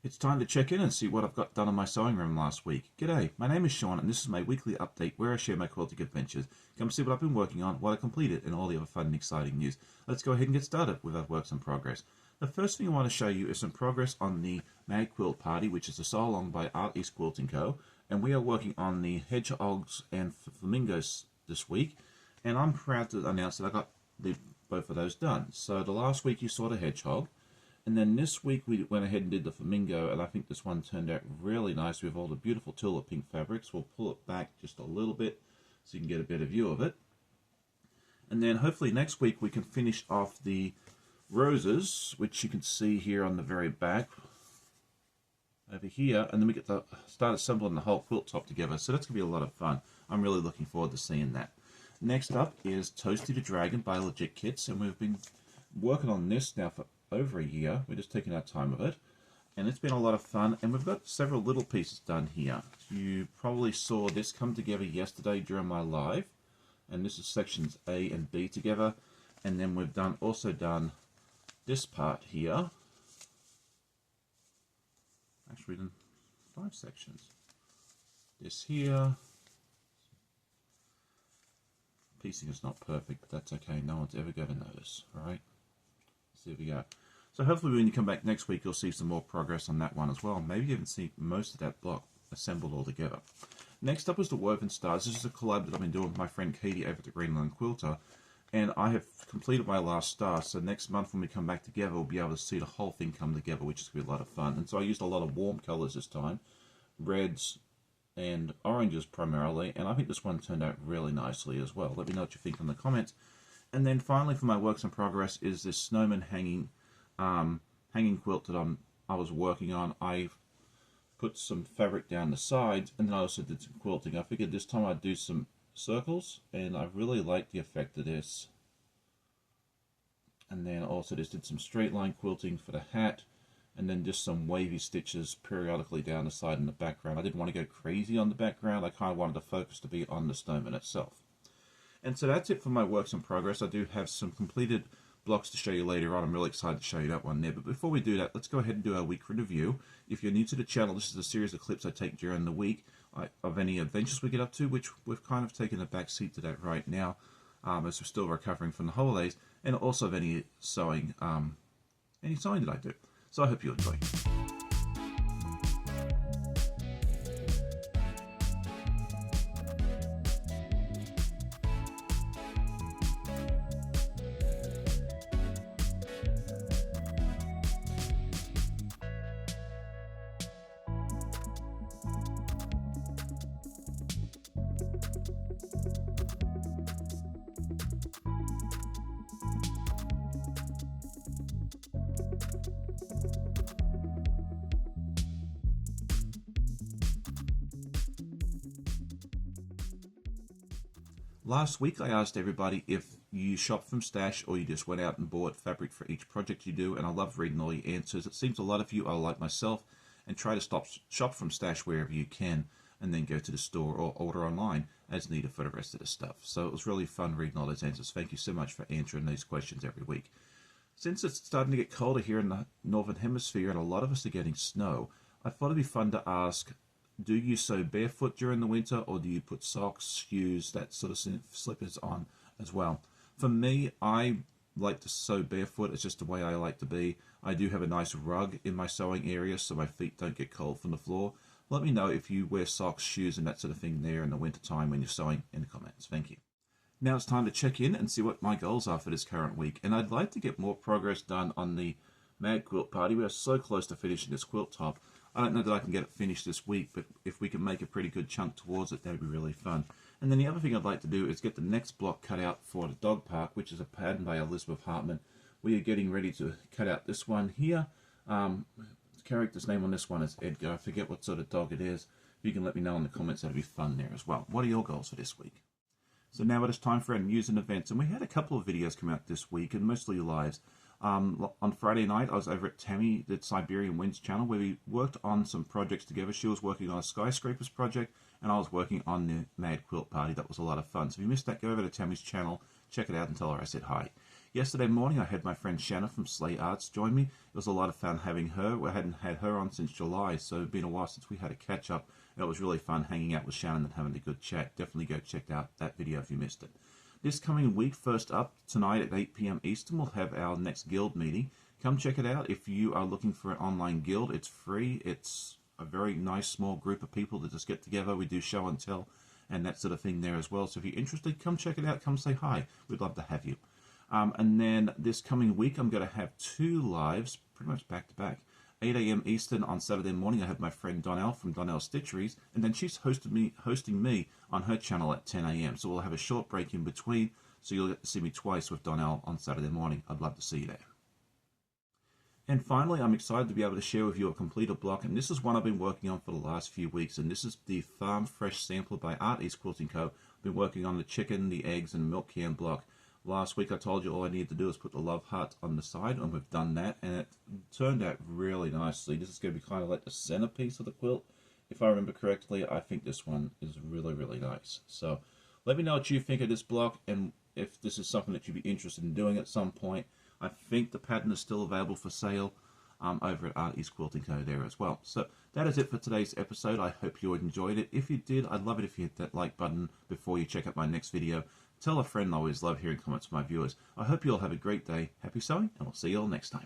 It's time to check in and see what I've got done in my sewing room last week. G'day, my name is Sean and this is my weekly update where I share my quilting adventures. Come see what I've been working on, what I completed, and all the other fun and exciting news. Let's go ahead and get started with our works in progress. The first thing I want to show you is some progress on the Mad Quilt Party, which is a sew along by East Quilting Co. And we are working on the hedgehogs and flamingos this week. And I'm proud to announce that I got both of those done. So the last week you saw the hedgehog. And then this week we went ahead and did the flamingo, and I think this one turned out really nice with all the beautiful tulip pink fabrics. We'll pull it back just a little bit so you can get a better view of it. And then hopefully next week we can finish off the roses, which you can see here on the very back over here, and then we get to start assembling the whole quilt top together. So that's going to be a lot of fun. I'm really looking forward to seeing that. Next up is Toasty the Dragon by Legit Kits, and we've been working on this now for over a year. We're just taking our time with it, and it's been a lot of fun, and we've got several little pieces done here. You probably saw this come together yesterday during my live, and this is sections A and B together, and then we've also done this part here, actually done 5 sections. This here, piecing is not perfect, but that's okay, no one's ever going to notice. Alright, so there we go. So hopefully when you come back next week you'll see some more progress on that one as well. Maybe even see most of that block assembled all together. Next up is the Woven Stars. This is a collab that I've been doing with my friend Katy over at the Greenland Quilter, and I have completed my last star, so next month when we come back together we'll be able to see the whole thing come together, which is going to be a lot of fun. And so I used a lot of warm colours this time, reds and oranges primarily, and I think this one turned out really nicely as well. Let me know what you think in the comments. And then finally for my works in progress is this snowman hanging quilt that I was working on. I put some fabric down the sides, and then I also did some quilting. I figured this time I'd do some circles, and I really like the effect of this. And then also just did some straight line quilting for the hat, and then just some wavy stitches periodically down the side and the background. I didn't want to go crazy on the background. I kind of wanted the focus to be on the snowman itself. And so that's it for my works in progress. I do have some completed blocks to show you later on. I'm really excited to show you that one there. But before we do that, let's go ahead and do our week review. If you're new to the channel, this is a series of clips I take during the week of any adventures we get up to, which we've kind of taken a back seat to that right now, as we're still recovering from the holidays, and also of any sewing that I do. So I hope you enjoy. Last week I asked everybody if you shop from Stash or you just went out and bought fabric for each project you do, and I love reading all your answers. It seems a lot of you are like myself and try to shop from Stash wherever you can, and then go to the store or order online as needed for the rest of the stuff. So it was really fun reading all those answers. Thank you so much for answering these questions every week. Since it's starting to get colder here in the Northern Hemisphere and a lot of us are getting snow, I thought it'd be fun to ask, do you sew barefoot during the winter, or do you put socks, shoes, that sort of slippers on as well? For me, I like to sew barefoot. It's just the way I like to be. I do have a nice rug in my sewing area so my feet don't get cold from the floor. Let me know if you wear socks, shoes, and that sort of thing there in the winter time when you're sewing in the comments. Thank you. Now it's time to check in and see what my goals are for this current week. And I'd like to get more progress done on the Mad Quilt Party. We are so close to finishing this quilt top. I don't know that I can get it finished this week, but if we can make a pretty good chunk towards it, that would be really fun. And then the other thing I'd like to do is get the next block cut out for the dog park, which is a pattern by Elizabeth Hartman. We are getting ready to cut out this one here. The character's name on this one is Edgar. I forget what sort of dog it is. If you can let me know in the comments, that'd be fun there as well. What are your goals for this week? So now it is time for our news and events, and we had a couple of videos come out this week, and mostly lives. On Friday night, I was over at Tammy, the Siberian Winds channel, where we worked on some projects together. She was working on a skyscrapers project, and I was working on the Mad Quilt Party. That was a lot of fun. So if you missed that, go over to Tammy's channel, check it out, and tell her I said hi. Yesterday morning I had my friend Shanna from Slay Arts join me. It was a lot of fun having her. We hadn't had her on since July, so it's been a while since we had a catch up, and it was really fun hanging out with Shannon and having a good chat. Definitely go check out that video if you missed it. This coming week, first up, tonight at 8 p.m. Eastern, we'll have our next guild meeting. Come check it out. If you are looking for an online guild, it's free. It's a very nice small group of people that just get together. We do show and tell and that sort of thing there as well. So if you're interested, come check it out. Come say hi. We'd love to have you. And then this coming week, I'm going to have 2 lives, pretty much back to back. 8 a.m. Eastern on Saturday morning, I have my friend Donnell from Donnell Stitcheries, and then she's hosting me on her channel at 10 a.m. So we'll have a short break in between, so you'll get to see me twice with Donnell on Saturday morning. I'd love to see you there. And finally, I'm excited to be able to share with you a completed block, and this is one I've been working on for the last few weeks, and this is the Farm Fresh Sampler by East Quilting Co. I've been working on the chicken, the eggs, and milk can block. Last week I told you all I needed to do is put the love heart on the side, and we've done that, and it turned out really nicely. This is going to be kind of like the centerpiece of the quilt. If I remember correctly, I think this one is really, really nice. So let me know what you think of this block, and if this is something that you'd be interested in doing at some point. I think the pattern is still available for sale over at East Quilting Co there as well. So that is it for today's episode. I hope you enjoyed it. If you did, I'd love it if you hit that like button before you check out my next video. Tell a friend. I always love hearing comments from my viewers. I hope you all have a great day. Happy sewing, and we'll see you all next time.